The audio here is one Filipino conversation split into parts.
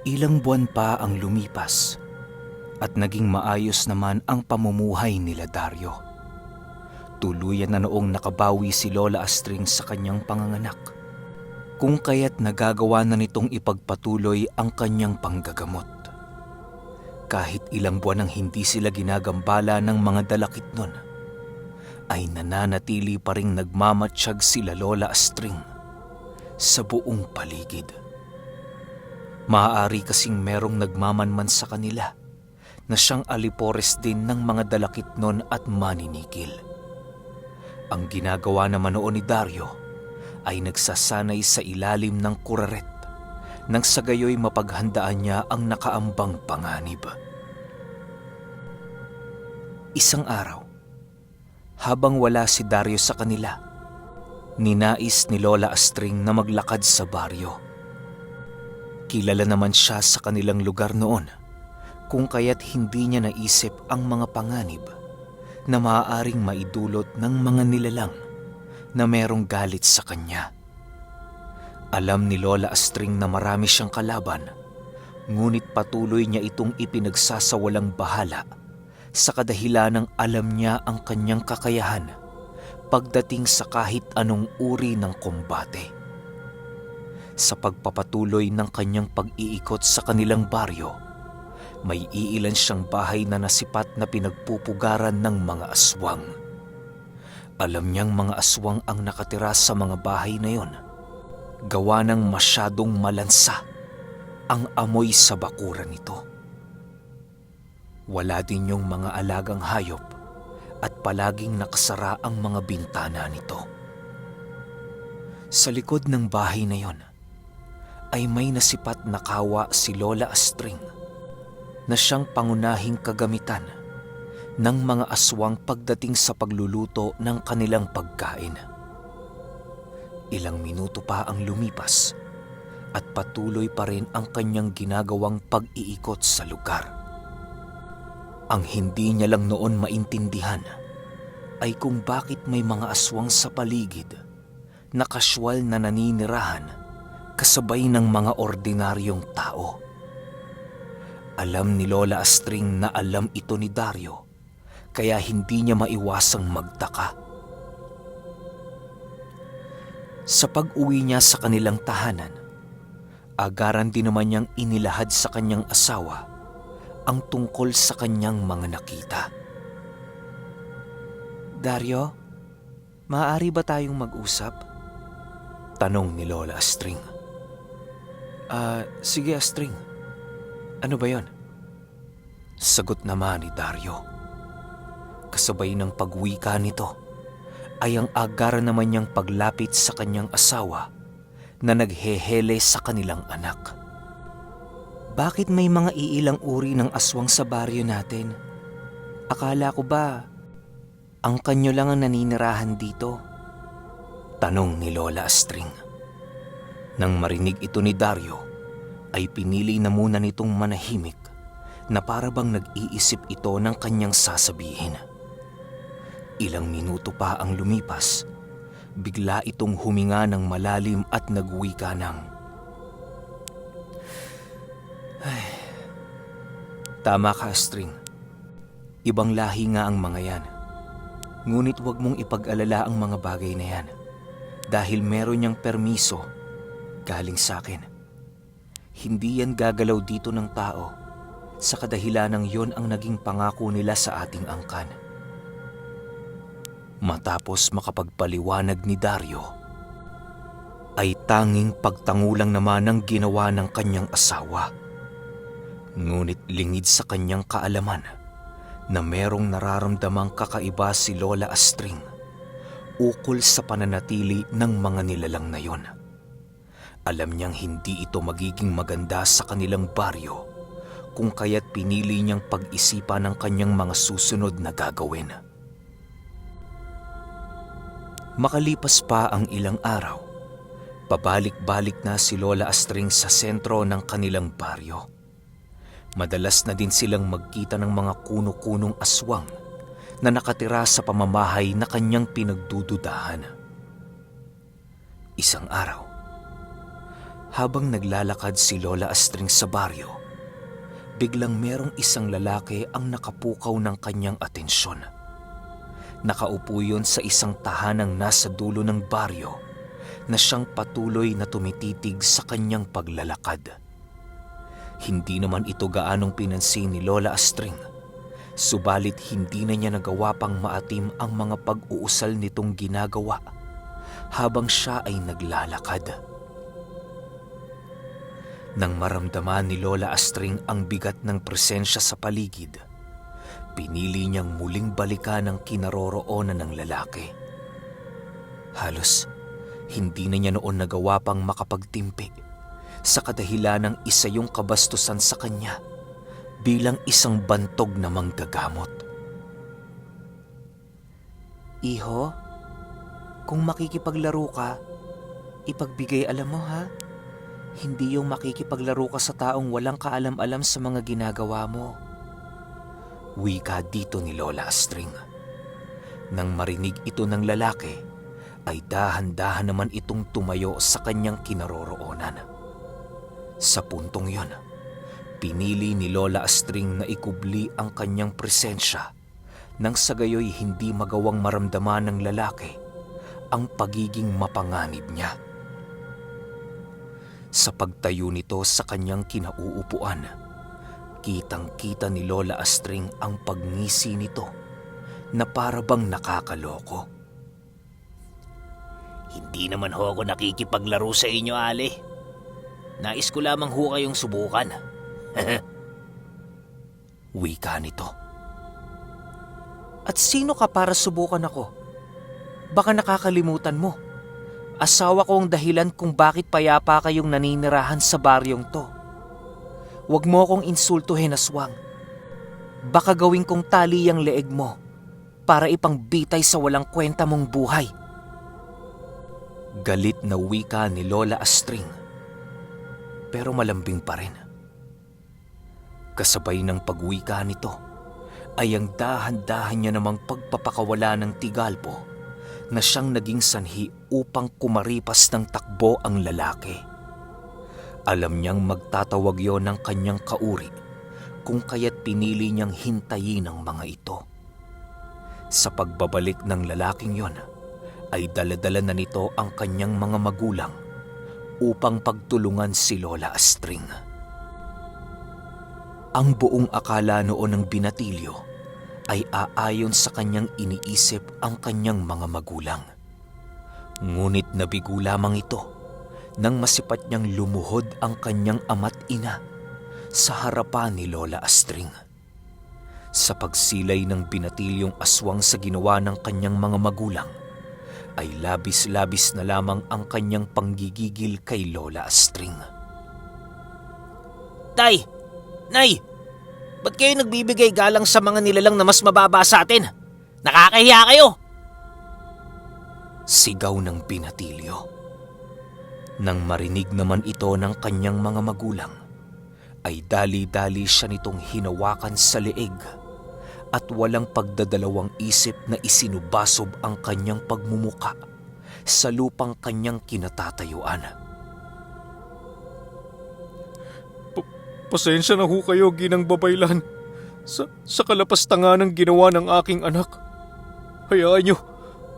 Ilang buwan pa ang lumipas at naging maayos naman ang pamumuhay nila Dario. Tuluyan na noong nakabawi si Lola Astring sa kanyang panganganak, kung kaya't nagagawa na nitong ipagpatuloy ang kanyang panggagamot. Kahit ilang buwan nang hindi sila ginagambala ng mga dalakit nun, ay nananatili pa ring nagmamatsyag sila Lola Astring sa buong paligid. Maaari kasing merong nagmamanman sa kanila na siyang alipores din ng mga dalakit nun at maninikil. Ang ginagawa naman noon ni Dario ay nagsasanay sa ilalim ng kuraret nang sa gayoy mapaghandaan niya ang nakaambang panganib. Isang araw, habang wala si Dario sa kanila, ninais ni Lola Astring na maglakad sa baryo. Kilala naman siya sa kanilang lugar noon, kung kaya't hindi niya naisip ang mga panganib na maaaring maidulot ng mga nilalang na merong galit sa kanya. Alam ni Lola Astring na marami siyang kalaban, ngunit patuloy niya itong ipinagsasawalang bahala sa kadahilanang alam niya ang kanyang kakayahan pagdating sa kahit anong uri ng kombate. Sa pagpapatuloy ng kanyang pag-iikot sa kanilang baryo, may iilan siyang bahay na nasipat na pinagpupugaran ng mga aswang. Alam niyang mga aswang ang nakatira sa mga bahay na yon, gawa ng masyadong malansa ang amoy sa bakuran nito. Wala din yung mga alagang hayop at palaging nakasara ang mga bintana nito. Sa likod ng bahay na yon ay may nasipat na kawa si Lola Astring na siyang pangunahing kagamitan ng mga aswang pagdating sa pagluluto ng kanilang pagkain. Ilang minuto pa ang lumipas at patuloy pa rin ang kanyang ginagawang pag-iikot sa lugar. Ang hindi niya lang noon maintindihan ay kung bakit may mga aswang sa paligid na kasywal na naninirahan kasabay ng mga ordinaryong tao. Alam ni Lola Astring na alam ito ni Dario, kaya hindi niya maiwasang magtaka. Sa pag-uwi niya sa kanilang tahanan, agaran din naman niyang inilahad sa kanyang asawa ang tungkol sa kanyang mga nakita. "Dario, maaari ba tayong mag-usap?" tanong ni Lola Astring. Sige Astring. Ano ba yon?" sagot naman ni Dario. Kasabay ng pagwika nito ay ang agaran naman niyang paglapit sa kanyang asawa na naghehele sa kanilang anak. "Bakit may mga iilang uri ng aswang sa baryo natin? Akala ko ba ang kanyo lang ang naninirahan dito?" tanong ni Lola Astring. Nang marinig ito ni Dario, ay pinili na muna nitong manahimik na para bang nag-iisip ito ng kanyang sasabihin. Ilang minuto pa ang lumipas, bigla itong huminga ng malalim at nagwika ng, "Tama ka, Astring. Ibang lahi nga ang mga yan. Ngunit huwag mong ipag-alala ang mga bagay na yan dahil meron niyang permiso galing sa akin. Hindi yan gagalaw dito ng tao sa kadahilanang yon ang naging pangako nila sa ating angkan." Matapos makapagpaliwanag ni Dario, ay tanging pagtangulang naman ang ginawa ng kanyang asawa. Ngunit lingid sa kanyang kaalaman na merong nararamdamang kakaiba si Lola Astring ukol sa pananatili ng mga nilalang na yon. Alam niyang hindi ito magiging maganda sa kanilang baryo, kung kaya't pinili niyang pag-isipan ang kanyang mga susunod na gagawin. Makalipas pa ang ilang araw, pabalik-balik na si Lola Astring sa sentro ng kanilang baryo. Madalas na din silang magkita ng mga kuno-kunong aswang na nakatira sa pamamahay na kanyang pinagdududahan. Isang araw, Habang naglalakad si Lola Astring sa baryo, biglang merong isang lalaki ang nakapukaw ng kanyang atensyon. Nakaupo yun sa isang tahanang nasa dulo ng baryo na siyang patuloy na tumititig sa kanyang paglalakad. Hindi naman ito gaanong pinansin ni Lola Astring, subalit hindi na niya nagawa pang maatim ang mga pag-uusal nitong ginagawa habang siya ay naglalakad. Nang maramdaman ni Lola Astring ang bigat ng presensya sa paligid, pinili niyang muling balikan ang kinaroroonan ng lalaki. Halos hindi na niya noon nagawa pang makapagtimpi sa kadahilan ng isa yung kabastusan sa kanya bilang isang bantog na manggagamot. Iho, kung makikipaglaro ka, ipagbigay alam mo ha. Hindi yung makikipaglaro ka sa taong walang kaalam-alam sa mga ginagawa mo. Wika dito ni Lola Astring. Nang marinig ito ng lalaki, ay dahan-dahan naman itong tumayo sa kanyang kinaroroonan. Sa puntong yon, pinili ni Lola Astring na ikubli ang kanyang presensya nang sa gayoy hindi magawang maramdaman ng lalaki ang pagiging mapanganib niya. Sa pagtayo nito sa kanyang kinauupuan, kitang-kita ni Lola Astring ang pagngisi nito na para bang nakakaloko. Hindi naman ho ako nakikipaglaro sa inyo, Ale. Nais ko lamang ho kayong subukan. Wika nito. At sino ka para subukan ako? Baka nakakalimutan mo. Asawa ko ang dahilan kung bakit payapa kayong naninirahan sa baryong to. Huwag mo akong insultuhin, aswang. Baka gawin kong tali ang leeg mo para ipangbitay sa walang kwenta mong buhay. Galit na wika ni Lola Astring, pero malambing pa rin. Kasabay ng pagwika nito ay ang dahan-dahan niya namang pagpapakawala ng tigalpo na siyang naging sanhi upang kumaripas ng takbo ang lalaki. Alam niyang magtatawag yon ng kanyang kauri kung kaya't pinili niyang hintayin ang mga ito. Sa pagbabalik ng lalaking yon, ay daladala na nito ang kanyang mga magulang upang pagtulungan si Lola Astring. Ang buong akala noon ng binatilyo ay aayon sa kanyang iniisip ang kanyang mga magulang. Ngunit nabigo lamang ito nang masipat niyang lumuhod ang kanyang ama't ina sa harapan ni Lola Astring. Sa pagsilay ng binatilyong aswang sa ginawa ng kanyang mga magulang, ay labis-labis na lamang ang kanyang panggigigil kay Lola Astring. Tay! Nay! Ba't kayo nagbibigay galang sa mga nilalang na mas mababa sa atin? Nakakahiya kayo! Sigaw ng binatilyo. Nang marinig naman ito ng kanyang mga magulang, ay dali-dali siya nitong hinawakan sa leeg at walang pagdadalawang isip na isinubasob ang kanyang pagmumuka sa lupang kanyang kinatatayuan. Pasensya na ho kayo, Ginang Babaylan, sa kalapastangan ng ginawa ng aking anak. Hayaan nyo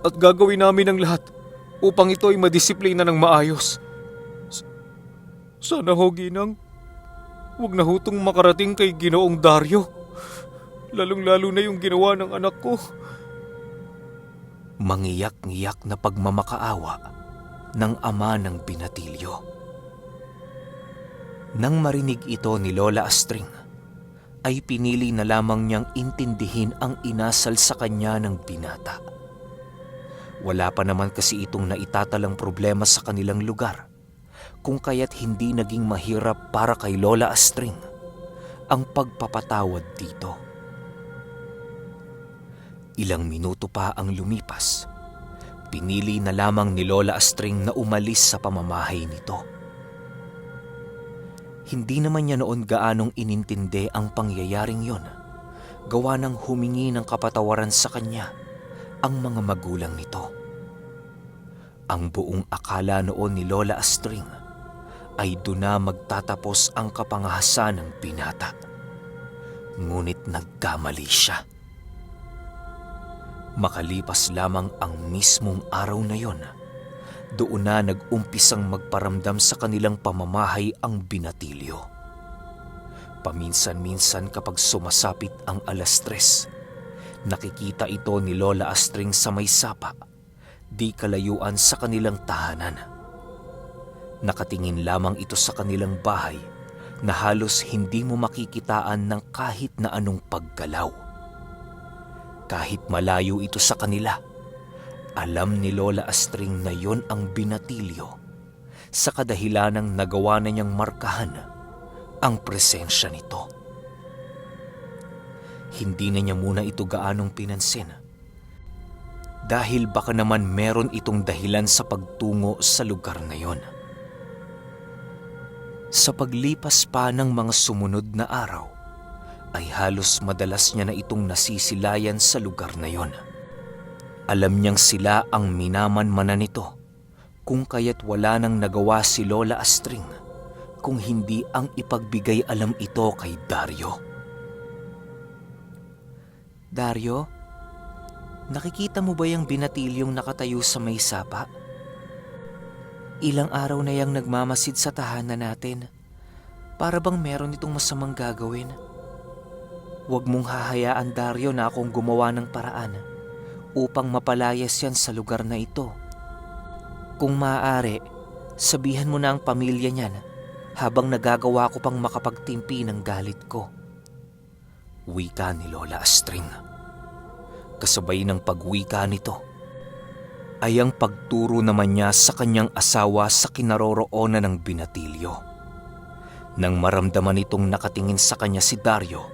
at gagawin namin ang lahat upang ito ay madisiplina ng maayos. Sana ho, Ginang, huwag na ho itong makarating kay Ginoong Dario. Lalong-lalo na yung ginawa ng anak ko. Mangiyak-ngiyak na pagmamakaawa ng ama ng binatilyo. Nang marinig ito ni Lola Astring, ay pinili na lamang niyang intindihin ang inasal sa kanya ng binata. Wala pa naman kasi itong naitatalang problema sa kanilang lugar, kung kaya't hindi naging mahirap para kay Lola Astring ang pagpapatawad dito. Ilang minuto pa ang lumipas, pinili na lamang ni Lola Astring na umalis sa pamamahay nito. Hindi naman niya noon gaanong inintindi ang pangyayaring yon, gawa ng humingi ng kapatawaran sa kanya ang mga magulang nito. Ang buong akala noon ni Lola Astring ay doon na magtatapos ang kapangahasan ng binata. Ngunit nagkamali siya. Makalipas lamang ang mismong araw na yon, doon na nag-umpisang magparamdam sa kanilang pamamahay ang binatilyo. Paminsan-minsan kapag sumasapit ang 3:00, nakikita ito ni Lola Astring sa may sapa, di kalayuan sa kanilang tahanan. Nakatingin lamang ito sa kanilang bahay na halos hindi mo makikitaan ng kahit na anong paggalaw. Kahit malayo ito sa kanila, alam ni Lola Astring na yon ang binatilyo sa kadahilanang nagawa na niyang markahan ang presensya nito. Hindi na niya muna ito gaanong pinansin dahil baka naman meron itong dahilan sa pagtungo sa lugar na yon. Sa paglipas pa ng mga sumunod na araw, ay halos madalas niya na itong nasisilayan sa lugar na yon. Alam niyang sila ang minamanmanan nito, kung kaya't wala nang nagawa si Lola Astring kung hindi ang ipagbigay alam ito kay Dario. Dario, nakikita mo ba yung binatilyong nakatayo sa may sapa? Ilang araw na yang nagmamasid sa tahanan natin. Para bang meron itong masamang gagawin? Huwag mong hahayaan, Dario, na akong gumawa ng paraan upang mapalayas yan sa lugar na ito. Kung maaari, sabihan mo na ang pamilya niyan habang nagagawa ko pang makapagtimpi ng galit ko. Wika ni Lola Astring. Kasabay ng pagwika nito ay ang pagturo naman niya sa kanyang asawa sa kinaroroonan ng binatilyo. Nang maramdaman itong nakatingin sa kanya si Dario,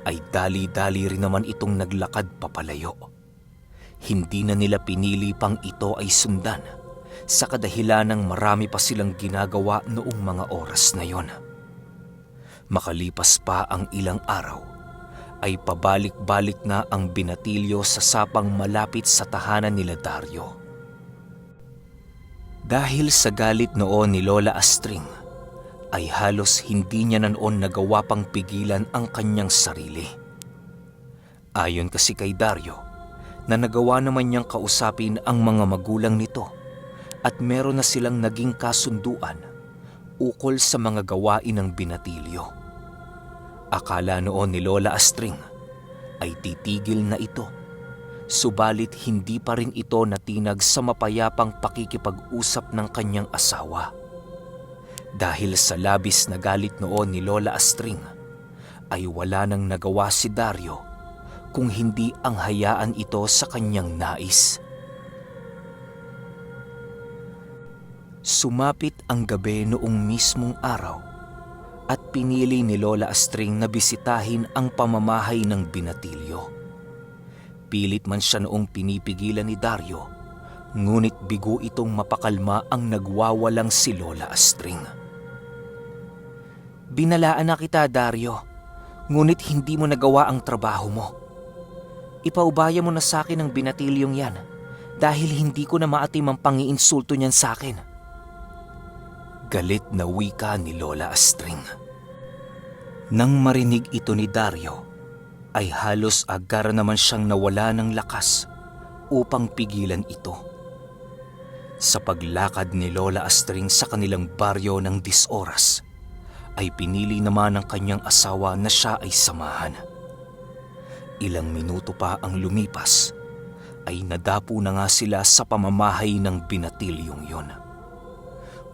ay dali-dali rin naman itong naglakad papalayo. Hindi na nila pinili pang ito ay sundan sa kadahilanang marami pa silang ginagawa noong mga oras na yon. Makalipas pa ang ilang araw, ay pabalik-balik na ang binatilyo sa sapang malapit sa tahanan nila Dario. Dahil sa galit noon ni Lola Astring, ay halos hindi niya na noon nagawa pang pigilan ang kanyang sarili. Ayon kasi kay Dario, na nagawa naman niyang kausapin ang mga magulang nito at meron na silang naging kasunduan ukol sa mga gawain ng binatilyo. Akala noon ni Lola Astring ay titigil na ito, subalit hindi pa rin ito natinag sa mapayapang pakikipag-usap ng kanyang asawa. Dahil sa labis na galit noon ni Lola Astring, ay wala nang nagawa si Dario kung hindi ang hayaan ito sa kanyang nais. Sumapit ang gabi noong mismong araw at pinili ni Lola Astring na bisitahin ang pamamahay ng binatilyo. Pilit man siya noong pinipigilan ni Dario, ngunit bigo itong mapakalma ang nagwawalang si Lola Astring. Binalaan na kita, Dario, ngunit hindi mo nagawa ang trabaho mo. Ipaubaya mo na sa akin ang binatilyong yan dahil hindi ko na maatim ang pangiinsulto niyan sa akin. Galit na wika ni Lola Astring. Nang marinig ito ni Dario, ay halos agad naman siyang nawala ng lakas upang pigilan ito. Sa paglakad ni Lola Astring sa kanilang baryo ng 10 oras, ay pinili naman ng kanyang asawa na siya ay samahan. Ilang minuto pa ang lumipas, ay nadapo na nga sila sa pamamahay ng binatilyong yon.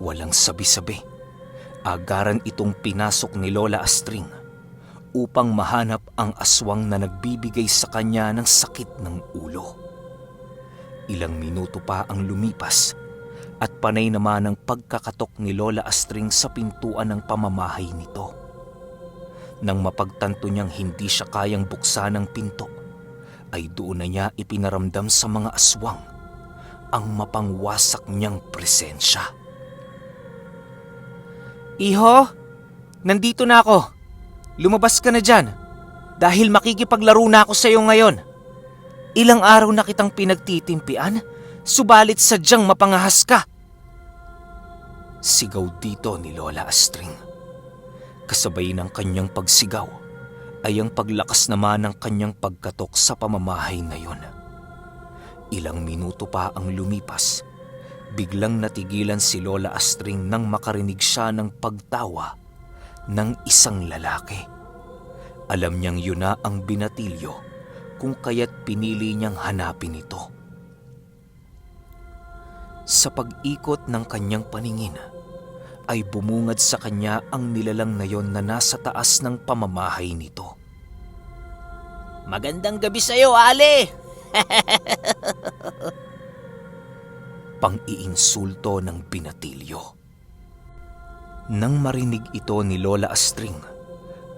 Walang sabi-sabi, agaran itong pinasok ni Lola Astring upang mahanap ang aswang na nagbibigay sa kanya ng sakit ng ulo. Ilang minuto pa ang lumipas, at panay naman ang pagkakatok ni Lola Astring sa pintuan ng pamamahay nito. Nang mapagtanto niyang hindi siya kayang buksan ang pinto, ay doon na niya ipinaramdam sa mga aswang ang mapangwasak niyang presensya. Iho, nandito na ako. Lumabas ka na dyan dahil makikipaglaro na ako sa iyo ngayon. Ilang araw na kitang pinagtitimpian, subalit sadyang mapangahas ka. Sigaw dito ni Lola Astring. Kasabay ng kanyang pagsigaw ay ang paglakas naman ng kanyang pagkatok sa pamamahay na yun. Ilang minuto pa ang lumipas, biglang natigilan si Lola Astring nang makarinig siya ng pagtawa ng isang lalaki. Alam niyang yun na ang binatilyo kung kaya't pinili niyang hanapin ito. Sa pag-ikot ng kanyang paningin, ay bumungad sa kanya ang nilalang na yon na nasa taas ng pamamahay nito. Magandang gabi sa'yo, Ali! Pang-iinsulto ng binatilyo. Nang marinig ito ni Lola Astring,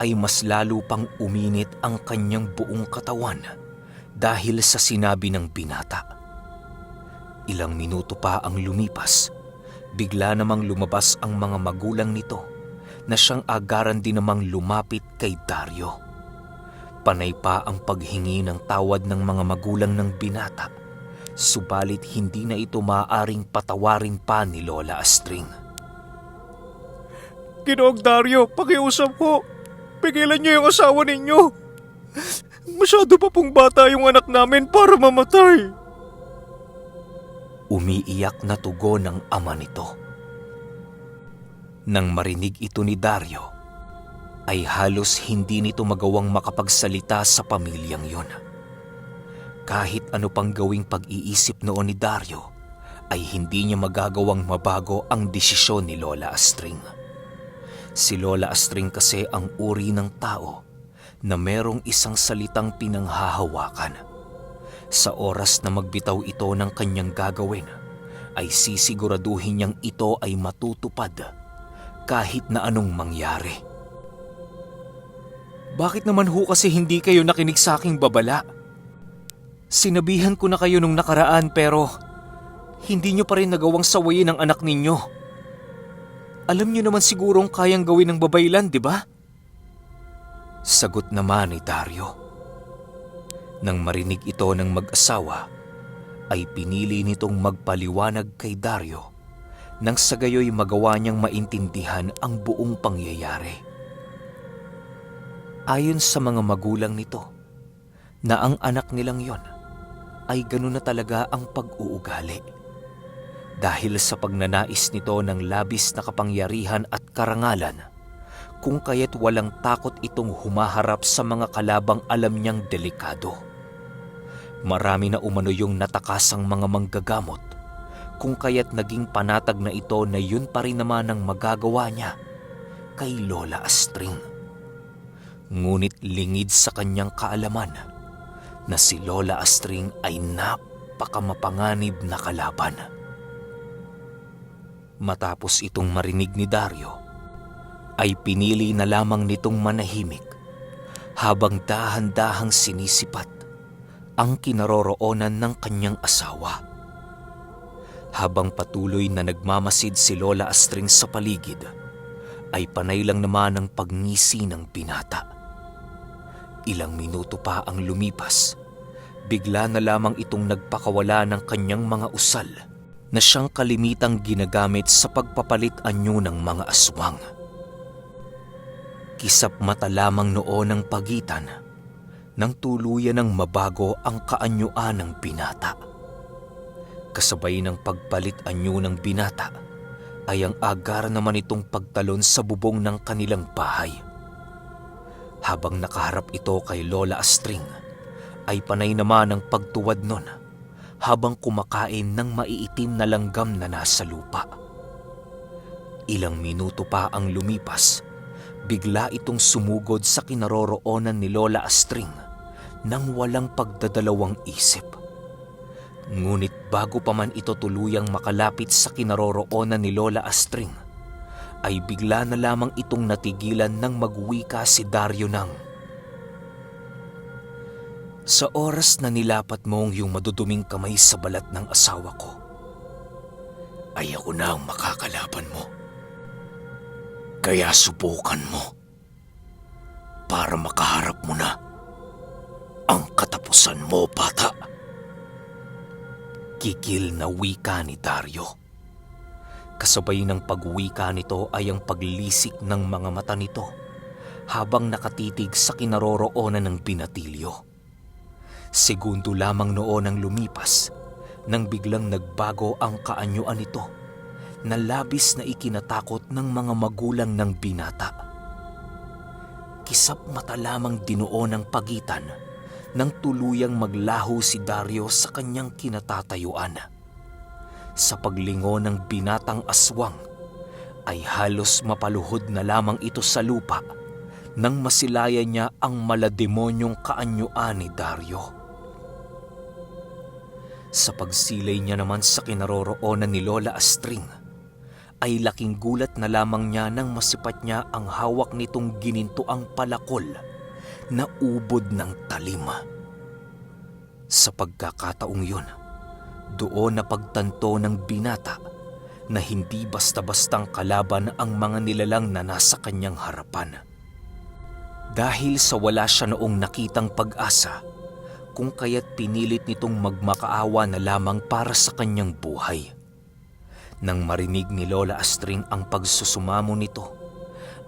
ay mas lalo pang uminit ang kanyang buong katawan dahil sa sinabi ng binata. Ilang minuto pa ang lumipas, bigla namang lumabas ang mga magulang nito na siyang agaran din namang lumapit kay Dario. Panay pa ang paghingi ng tawad ng mga magulang ng binata, subalit hindi na ito maaaring patawarin pa ni Lola Astring. Ginoong Dario, pakiusap po. Pigilan niyo yung asawa ninyo. Masyado pa pong bata yung anak namin para mamatay. Umiiyak na tugon ng ama nito. Nang marinig ito ni Dario, ay halos hindi nito magawang makapagsalita sa pamilyang yon. Kahit ano pang gawing pag-iisip noon ni Dario, ay hindi niya magagawang mabago ang desisyon ni Lola Astring. Si Lola Astring kasi ang uri ng tao na merong isang salitang pinanghahawakan. Sa oras na magbitaw ito ng kanyang gagawin, ay sisiguraduhin niyang ito ay matutupad kahit na anong mangyari. Bakit naman ho kasi hindi kayo nakinig sa aking babala? Sinabihan ko na kayo nung nakaraan pero hindi niyo pa rin nagawang sawayin ang anak ninyo. Alam niyo naman sigurong kayang gawin ng babaylan, di ba? Sagot naman ni Dario. Nang marinig ito ng mag-asawa, ay pinili nitong magpaliwanag kay Dario nang sa gayoy magawa niyang maintindihan ang buong pangyayari. Ayon sa mga magulang nito, na ang anak nilang yon ay ganun na talaga ang pag-uugali. Dahil sa pagnanais nito ng labis na kapangyarihan at karangalan, kung kaya't walang takot itong humaharap sa mga kalabang alam niyang delikado. Marami na umano yung natakasang mga manggagamot, kung kaya't naging panatag na ito na yun pa rin naman ang magagawa niya kay Lola Astring. Ngunit lingid sa kanyang kaalaman na si Lola Astring ay napakamapanganib na kalaban. Matapos itong marinig ni Dario, ay pinili na lamang nitong manahimik habang dahan-dahang sinisipat ang kinaroroonan ng kanyang asawa. Habang patuloy na nagmamasid si Lola Astring sa paligid, ay panay lang naman ang pagngisi ng binata. Ilang minuto pa ang lumipas, bigla na lamang itong nagpakawala ng kanyang mga usal na siyang kalimitang ginagamit sa pagpapalit anyo ng mga aswang. Kisap mata lamang noon ang pagitan nang tuluyan ng mabago ang kaanyuan ng binata. Kasabay ng pagpalit anyo ng binata ay ang agar naman itong pagtalon sa bubong ng kanilang bahay. Habang nakaharap ito kay Lola Astring, ay panay naman ang pagtuwad nun habang kumakain ng maiitim na langgam na nasa lupa. Ilang minuto pa ang lumipas, bigla itong sumugod sa kinaroroonan ni Lola Astring nang walang pagdadalawang isip. Ngunit bago pa man ito tuluyang makalapit sa kinaroroonan ni Lola Astring, ay bigla na lamang itong natigilan nang magwika si Dario ng, "Sa oras na nilapat mo yung maduduming kamay sa balat ng asawa ko, ay ako na ang makakalaban mo. Kaya subukan mo para makaharap mo na ang katapusan mo, bata." Kikil na wika ni Dario. Kasabay ng pagwika nito ay ang paglisik ng mga mata nito habang nakatitig sa kinaroroonan ng binatilyo. Segundo lamang noon ang lumipas nang biglang nagbago ang kaanyuan nito na labis na ikinatakot ng mga magulang ng binata. Kisap mata lamang dinuon ang pagitan nang tuluyang maglaho si Dario sa kanyang kinatatayuan. Sa paglingon ng binatang aswang ay halos mapaluhod na lamang ito sa lupa nang masilayan niya ang malademonyong kaanyuan ni Dario. Sa pagsilay niya naman sa kinaroroonan ni Lola Astring, ay laking gulat na lamang niya nang masipat niya ang hawak nitong ginintuang palakol na ubod ng talim. Sa pagkakataong yun, doon napagtanto ng binata na hindi basta-bastang kalaban ang mga nilalang na nasa kanyang harapan. Dahil sa wala siya noong nakitang pag-asa, kung kaya't pinilit nitong magmakaawa na lamang para sa kanyang buhay. Nang marinig ni Lola Astring ang pagsusumamo nito,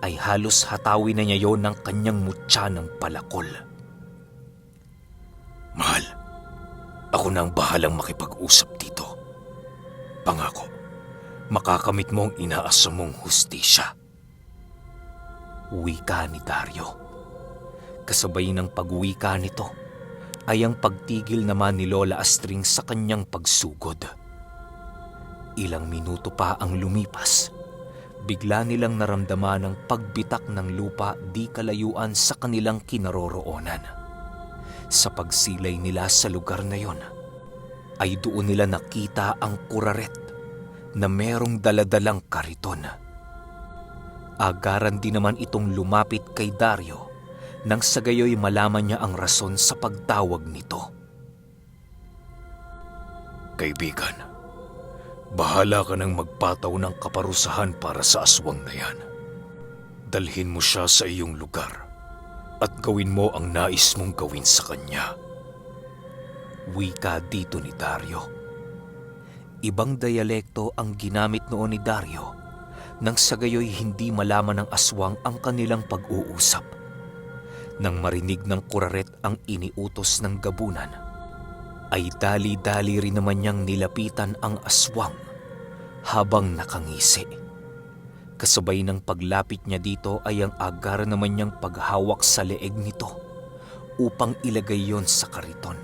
ay halos hatawi na niya yon ng kanyang mutya ng palakol. Mahal, ako na ang bahalang makipag-usap dito. Pangako, makakamit mo ang inaasam mong hustisya. Wika ni Dario. Kasabay ng pagwika nito ay ang pagtigil naman ni Lola Astring sa kanyang pagsugod. Ilang minuto pa ang lumipas, bigla nilang naramdaman ang pagbitak ng lupa di kalayuan sa kanilang kinaroroonan. Sa pagsilay nila sa lugar na yon, ay doon nila nakita ang kuraret na merong daladalang kariton. Agaran din naman itong lumapit kay Dario nang sa gayoy malaman niya ang rason sa pagtawag nito. Kaibigan, bahala ka nang magpataw ng kaparusahan para sa aswang na yan. Dalhin mo siya sa iyong lugar at gawin mo ang nais mong gawin sa kanya. Wika dito ni Dario. Ibang dialekto ang ginamit noon ni Dario nang sa gayoy hindi malaman ng aswang ang kanilang pag-uusap. Nang marinig ng kuraret ang iniutos ng gabunan, ay dali-dali rin naman niyang nilapitan ang aswang habang nakangisi. Kasabay ng paglapit niya dito ay ang agar naman niyang paghawak sa leeg nito upang ilagay yon sa kariton.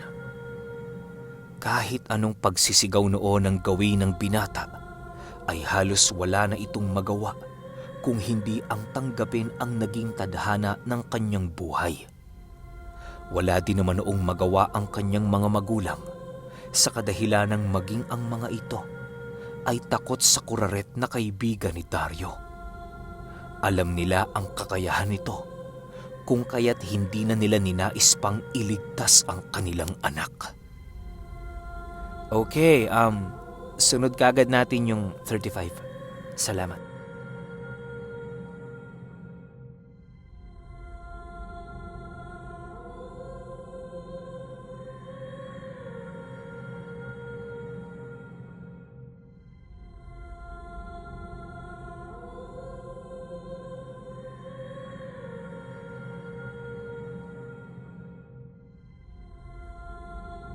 Kahit anong pagsisigaw noon ang gawin ng binata, ay halos wala na itong magawa kung hindi ang tanggapin ang naging tadhana ng kanyang buhay. Wala din naman noong magawa ang kanyang mga magulang sa kadahilanang maging ang mga ito ay takot sa kuraret na kaibigan ni Dario. Alam nila ang kakayahan nito, kung kaya't hindi na nila ninais pang iligtas ang kanilang anak. Okay, sunod kagad natin yung 35. Salamat.